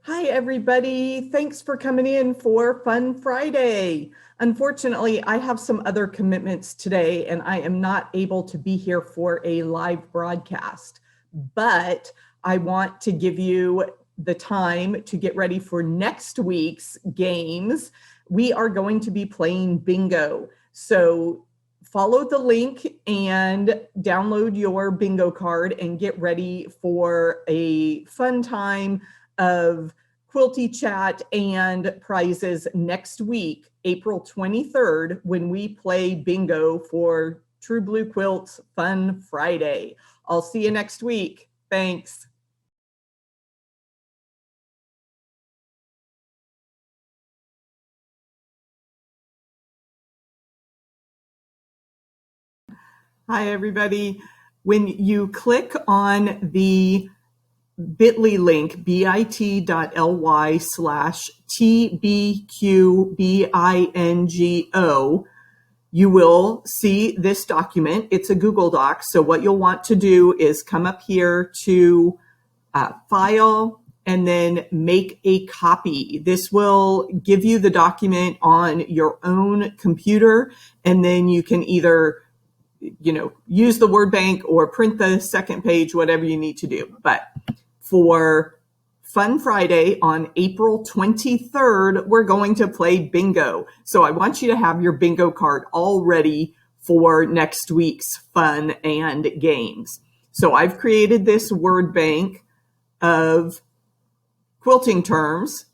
Hi, everybody. Thanks for coming in for Fun Friday. Unfortunately, I have some other commitments today and I am not able to be here for a live broadcast, but I want to give you the time to get ready for next week's games. We are going to be playing bingo. So follow the link and download your bingo card and get ready for a fun time of Quilty chat and prizes next week, April 23rd, when we play bingo for True Blue Quilts Fun Friday. I'll see you next week. Thanks. Hi, everybody. When you click on the bit.ly link, bit.ly/TBQBINGO, you will see this document. It's a Google Doc. So what you'll want to do is come up here to File and then make a copy. This will give you the document on your own computer, and then you can either use the word bank or print the second page, whatever you need to do. But for Fun Friday on April 23rd, we're going to play bingo. So I want you to have your bingo card all ready for next week's fun and games. So I've created this word bank of quilting terms.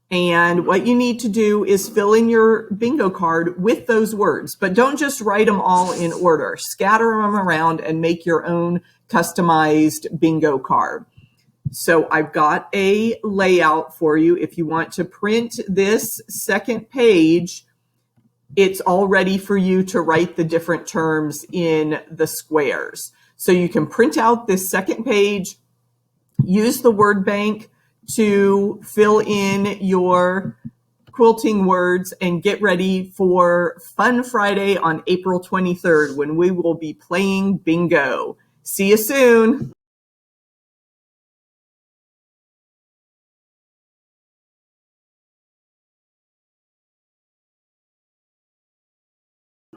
And what you need to do is fill in your bingo card with those words, but don't just write them all in order. Scatter them around and make your own customized bingo card. So I've got a layout for you. If you want to print this second page, it's all ready for you to write the different terms in the squares. So you can print out this second page, use the word bank to fill in your quilting words, and get ready for Fun Friday on April 23rd when we will be playing bingo. See you soon.